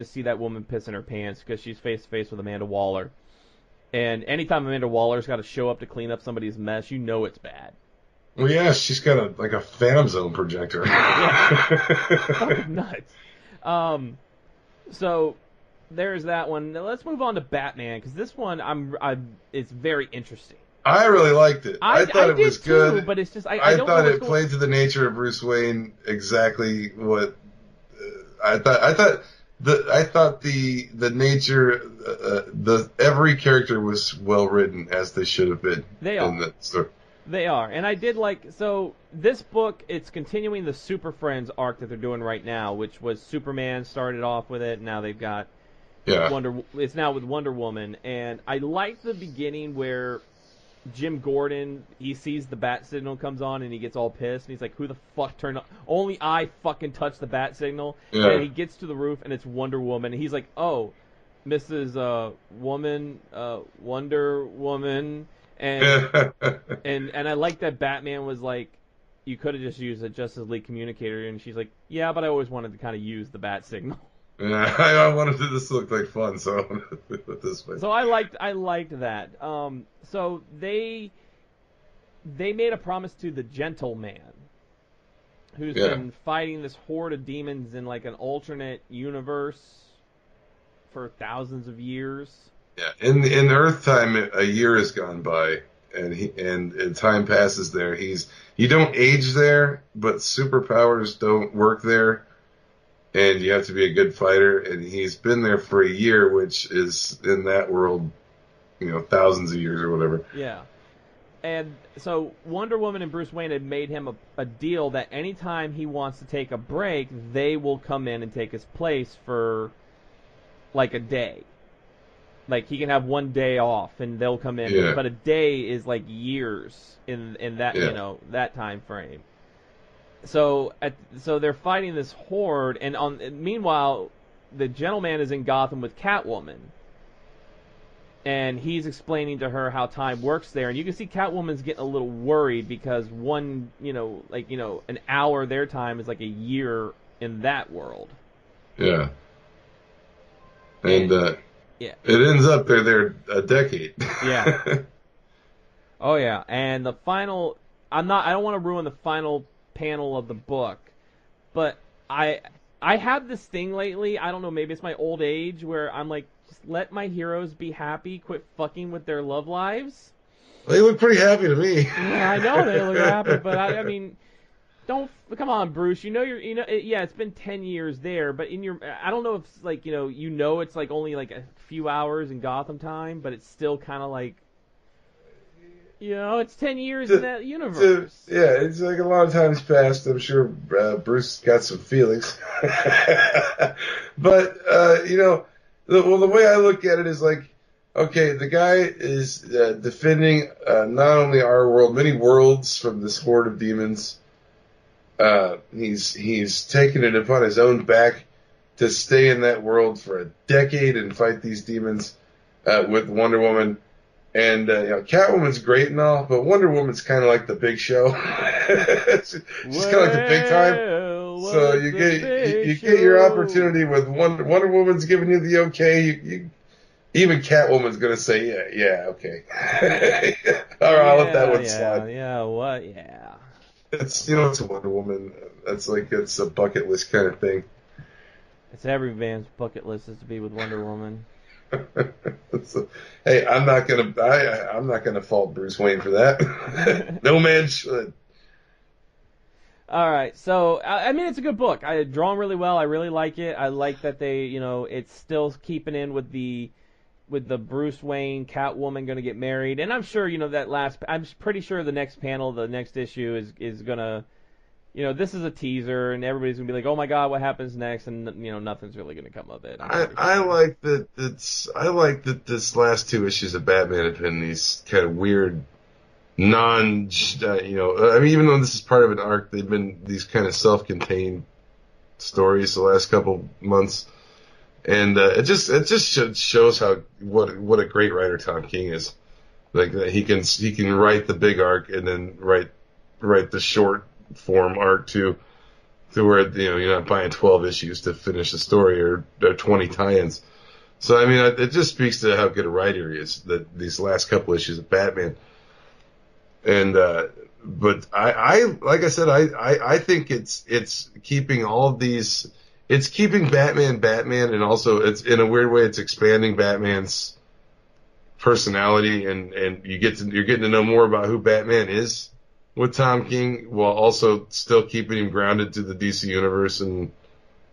to see that woman piss in her pants because she's face to face with Amanda Waller. And anytime Amanda Waller's got to show up to clean up somebody's mess, you know it's bad. Well, yeah, she's got a Phantom Zone projector. Yeah. Nuts. So there's that one. Now let's move on to Batman, because this one it's very interesting. I really liked it. I thought it was good, too, but it's just I thought it played to the nature of Bruce Wayne exactly what I thought. I thought the nature, every character was well written as they should have been. They are. In the story. They are, and I did so this book, it's continuing the Super Friends arc that they're doing right now, which was Superman started off with it, now they've got it's now with Wonder Woman, and I like the beginning where Jim Gordon, he sees the bat signal comes on and he gets all pissed and he's like, who the fuck turned on? Only I fucking touched the bat signal. Yeah. And he gets to the roof and it's Wonder Woman and he's like, oh, Mrs. Wonder Woman. And and I like that Batman was like, you could have just used a Justice League communicator, and she's like, yeah, but I always wanted to kind of use the bat signal. Yeah, I wanted this to look like fun, so I wanted to put it this way. So I liked that. So they made a promise to the Gentleman, who's been fighting this horde of demons in like an alternate universe for thousands of years. Yeah, in Earth time, a year has gone by, and time passes there. You don't age there, but superpowers don't work there, and you have to be a good fighter. And he's been there for a year, which is in that world, thousands of years or whatever. Yeah, and so Wonder Woman and Bruce Wayne had made him a deal that anytime he wants to take a break, they will come in and take his place for like a day. Like, he can have one day off, and they'll come in. Yeah. But a day is, like, years in that, that time frame. So they're fighting this horde, and meanwhile, the Gentleman is in Gotham with Catwoman. And he's explaining to her how time works there. And you can see Catwoman's getting a little worried because an hour their time is like a year in that world. Yeah. And yeah. It ends up they're there a decade. Yeah. Oh yeah, and the final. I don't want to ruin the final panel of the book, but I have this thing lately. I don't know. Maybe it's my old age where I'm like, just let my heroes be happy. Quit fucking with their love lives. They look pretty happy to me. Yeah, I know they look happy, but I mean. Come on, Bruce. It's been 10 years there, but I don't know if it's like, it's like only like a few hours in Gotham time, but it's still kind of like, it's 10 years in that universe. It's like a lot of times passed. I'm sure Bruce got some feelings. But, the way I look at it is like, okay, the guy is defending not only our world, many worlds from this horde of demons. He's taken it upon his own back to stay in that world for a decade and fight these demons with Wonder Woman. And Catwoman's great and all, but Wonder Woman's kind of like the big show. She's kind of like the big time. So you get your opportunity with Wonder Woman's giving you the okay. Even Catwoman's gonna say yeah okay. All right, I'll let that one slide. Yeah. It's it's a Wonder Woman. It's a bucket list kind of thing. It's every man's bucket list is to be with Wonder Woman. Hey, I'm not gonna fault Bruce Wayne for that. No man should. All right, so I mean it's a good book. I drawn really well. I really like it. I like that they it's still keeping in with the Bruce Wayne Catwoman going to get married, and I'm sure I'm pretty sure the next panel, the next issue is gonna, this is a teaser, and everybody's gonna be like, oh my god, what happens next, and nothing's really gonna come of it. I like that this last two issues of Batman have been these kind of weird, even though this is part of an arc, they've been these kind of self-contained stories the last couple months. And it just shows what a great writer Tom King is. Like that he can write the big arc and then write the short form arc too. to where you're not buying 12 issues to finish the story or 20 tie-ins. So I mean, it just speaks to how good a writer he is. That these last couple issues of Batman, and but I like I said, I think it's keeping all of these. It's keeping Batman, and also it's in a weird way it's expanding Batman's personality, and you're getting to know more about who Batman is with Tom King, while also still keeping him grounded to the DC universe and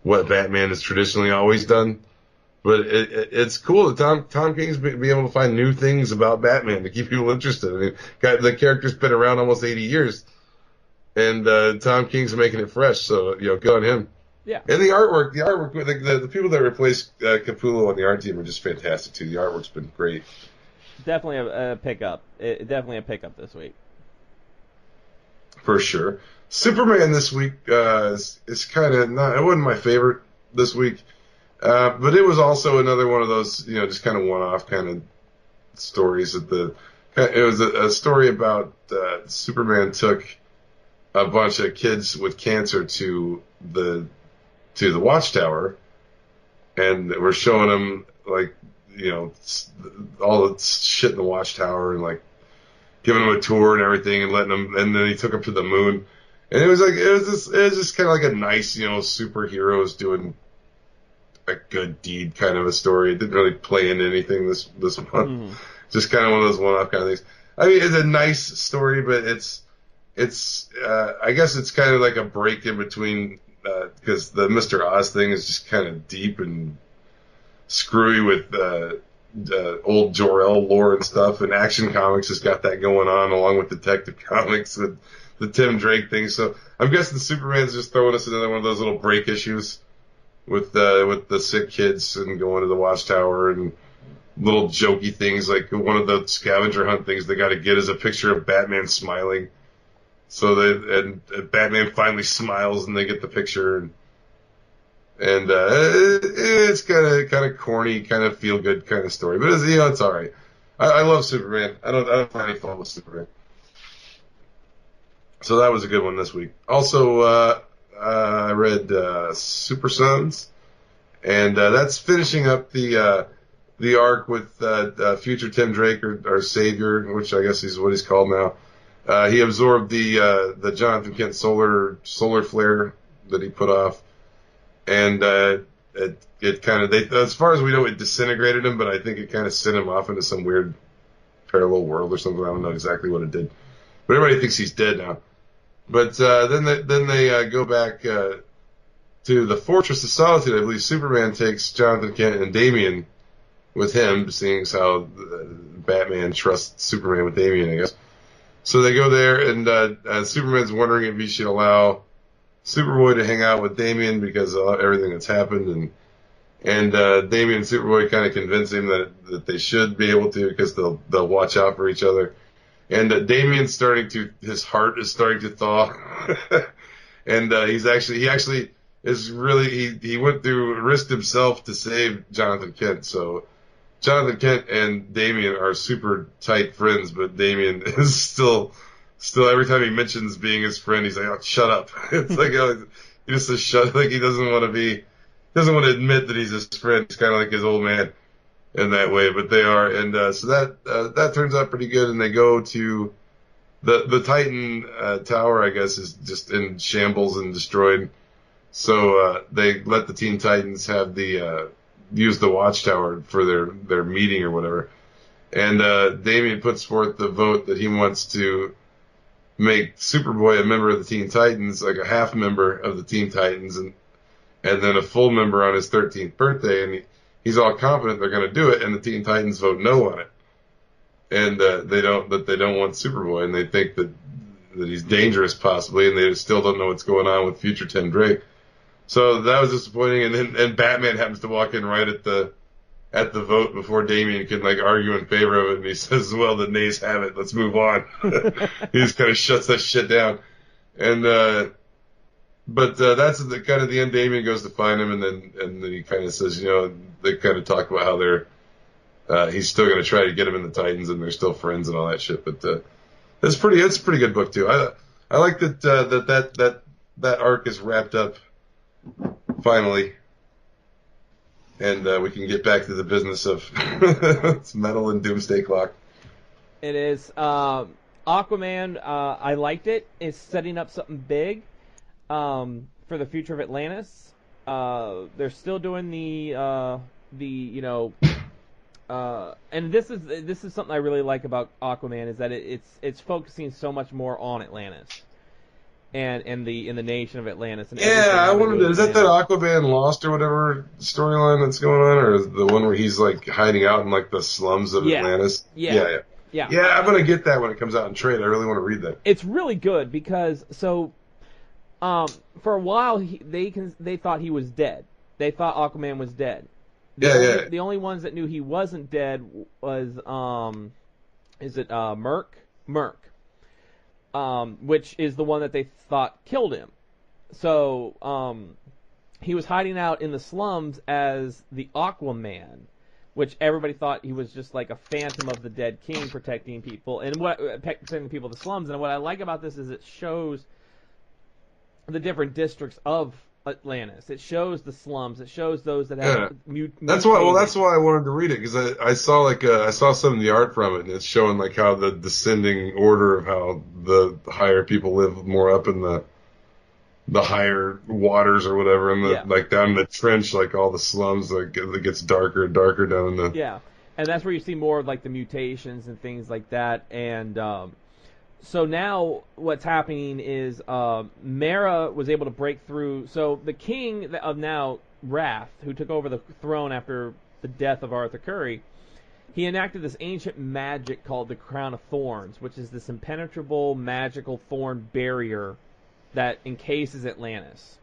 what Batman has traditionally always done. But it's cool that Tom King's be able to find new things about Batman to keep people interested. I mean, the character's been around almost 80 years, and Tom King's making it fresh. So good on him. Yeah. And the artwork, the people that replaced Capullo on the art team are just fantastic too. The artwork's been great. Definitely a pickup. Definitely a pickup this week. For sure. Superman this week is kind of not. It wasn't my favorite this week, but it was also another one of those just kind of one-off kind of stories. It was a story about Superman took a bunch of kids with cancer to the Watchtower, and we're showing them all the shit in the Watchtower and giving them a tour and everything and letting them, and then he took them to the moon, and it was just kind of like a nice superheroes doing a good deed kind of a story. It didn't really play into anything this month. Mm-hmm. Just kind of one of those one-off kind of things. I mean, it's a nice story, but it's I guess it's kind of like a break in between, because the Mr. Oz thing is just kind of deep and screwy with old Jor-El lore and stuff, and Action Comics has got that going on along with Detective Comics with the Tim Drake thing. So I'm guessing Superman's just throwing us another one of those little break issues with the sick kids and going to the Watchtower, and little jokey things like one of the scavenger hunt things they got to get is a picture of Batman smiling. So Batman finally smiles and they get the picture, and it's kind of corny, kind of feel good kind of story, but it's all right. I love Superman. I don't find any fault with Superman. So that was a good one this week. Also, I read Super Sons, and that's finishing up the arc with future Tim Drake, or Savior, which I guess is what he's called now. He absorbed the Jonathan Kent solar flare that he put off, and it kind of, as far as we know, it disintegrated him, but I think it kind of sent him off into some weird parallel world or something. I don't know exactly what it did, but everybody thinks he's dead now. But then they go back to the Fortress of Solitude. I believe Superman takes Jonathan Kent and Damian with him, seeing as how Batman trusts Superman with Damian, I guess. So they go there, and Superman's wondering if he should allow Superboy to hang out with Damian because of everything that's happened, and Damian and Superboy kind of convince him that they should be able to, because they'll watch out for each other. And Damian's his heart is starting to thaw, and he actually is really he risked himself to save Jonathan Kent. So Jonathan Kent and Damian are super tight friends, but Damian is still every time he mentions being his friend, he's like, "Oh, shut up!" It's like he just says shut. Like he doesn't want to admit that he's his friend. He's kind of like his old man in that way, but they are, and so that turns out pretty good. And they go to the Titan tower, I guess, is just in shambles and destroyed. So they let the Teen Titans have use the Watchtower for their meeting or whatever. And Damian puts forth the vote that he wants to make Superboy a member of the Teen Titans, like a half member of the Teen Titans, and then a full member on his 13th birthday. And he's all confident they're going to do it, and the Teen Titans vote no on it. And they don't want Superboy, and they think that he's dangerous possibly, and they still don't know what's going on with future Tim Drake. So that was disappointing. And Batman happens to walk in right at the vote before Damian can argue in favor of it, and he says, "Well, the nays have it. Let's move on." He just kind of shuts that shit down. And but that's the kind of the end. Damian goes to find him, and then he kind of says, they kind of talk about how he's still going to try to get him in the Titans, and they're still friends and all that shit. But it's a pretty good book too. I like that that arc is wrapped up finally, and we can get back to the business of Metal and Doomsday Clock. It is. Aquaman, I liked it. It's setting up something big for the future of Atlantis. They're still doing the and this is something I really like about Aquaman, is that it's focusing so much more on Atlantis and the nation of Atlantis. And I wondered, is that Aquaman Lost or whatever storyline that's going on, or is the one where he's like hiding out in like the slums of Atlantis? Yeah. I'm gonna get that when it comes out in trade. I really want to read that. It's really good because for a while they thought he was dead. They thought Aquaman was dead. The only ones that knew he wasn't dead was Merc, which is the one that they thought killed him. So he was hiding out in the slums as the Aquaman, which everybody thought he was just like a phantom of the dead king protecting people protecting people of the slums. And what I like about this is it shows the different districts of Atlantis. It shows the slums. It shows those that have That's why. Well, that's why I wanted to read it, because I saw some of the art from it, and it's showing like how the descending order of how the higher people live more up in the higher waters or whatever, and like down in the trench, like all the slums, like it gets darker and darker down in the and that's where you see more of like the mutations and things like that. And so now what's happening is Mera was able to break through. So the king of now, Wrath, who took over the throne after the death of Arthur Curry, he enacted this ancient magic called the Crown of Thorns, which is this impenetrable magical thorn barrier that encases Atlantis.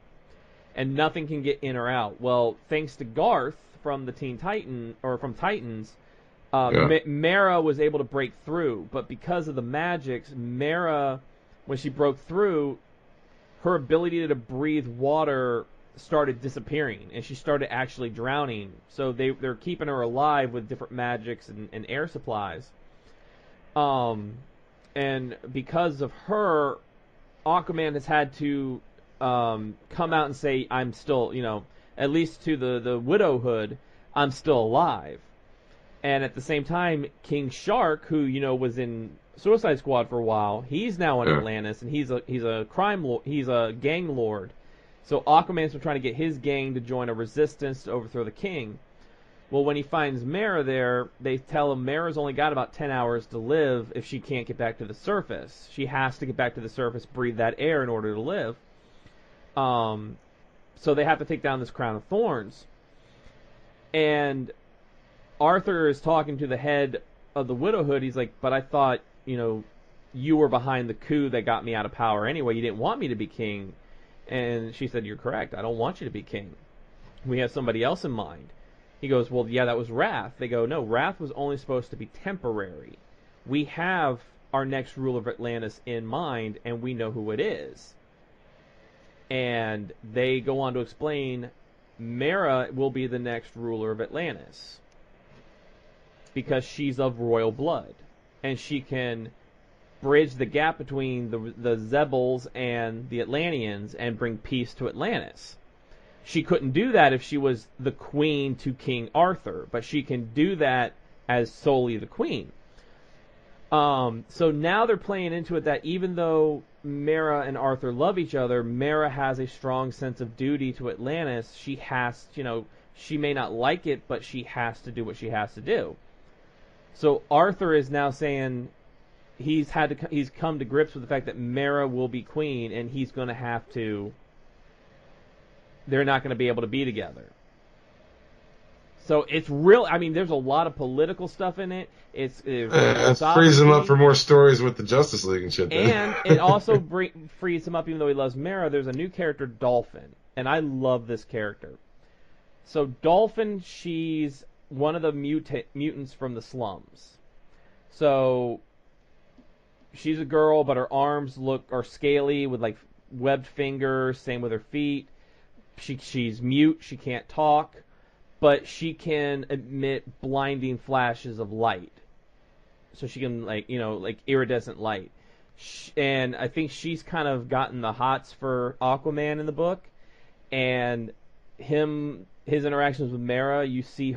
And nothing can get in or out. Well, thanks to Garth from the from Titans, Mera was able to break through, but because of the magics, Mera, when she broke through, her ability to breathe water started disappearing, and she started actually drowning. So they're keeping her alive with different magics and air supplies. And because of her, Aquaman has had to come out and say, I'm still, at least to the widowhood, I'm still alive. And at the same time, King Shark, who was in Suicide Squad for a while, he's now in Atlantis, and he's a crime lord, he's a gang lord. So Aquaman's been trying to get his gang to join a resistance to overthrow the king. Well, when he finds Mera there, they tell him Mera's only got about 10 hours to live if she can't get back to the surface. She has to get back to the surface, breathe that air in order to live. So they have to take down this Crown of Thorns. And Arthur is talking to the head of the widowhood. He's like, but I thought, you were behind the coup that got me out of power anyway. You didn't want me to be king. And she said, you're correct. I don't want you to be king. We have somebody else in mind. He goes, well, yeah, that was Wrath. They go, no, Wrath was only supposed to be temporary. We have our next ruler of Atlantis in mind, and we know who it is. And they go on to explain Mera will be the next ruler of Atlantis, because she's of royal blood, and she can bridge the gap between the Zebels and the Atlanteans and bring peace to Atlantis. She couldn't do that if she was the queen to King Arthur, but she can do that as solely the queen. So now they're playing into it that even though Mera and Arthur love each other, Mera has a strong sense of duty to Atlantis. She has, she may not like it, but she has to do what she has to do. So Arthur is now saying he's come to grips with the fact that Mera will be queen, and he's going to have to. They're not going to be able to be together. So it's real. I mean, there's a lot of political stuff in it. It frees him up for more stories with the Justice League and shit. And it also frees him up, even though he loves Mera. There's a new character, Dolphin, and I love this character. So Dolphin, she's one of the mutants from the slums. So she's a girl, but her arms are scaly with like webbed fingers. Same with her feet. She's mute. She can't talk, but she can emit blinding flashes of light. So she can like iridescent light. and I think she's kind of gotten the hots for Aquaman in the book, and his interactions with Mera, you see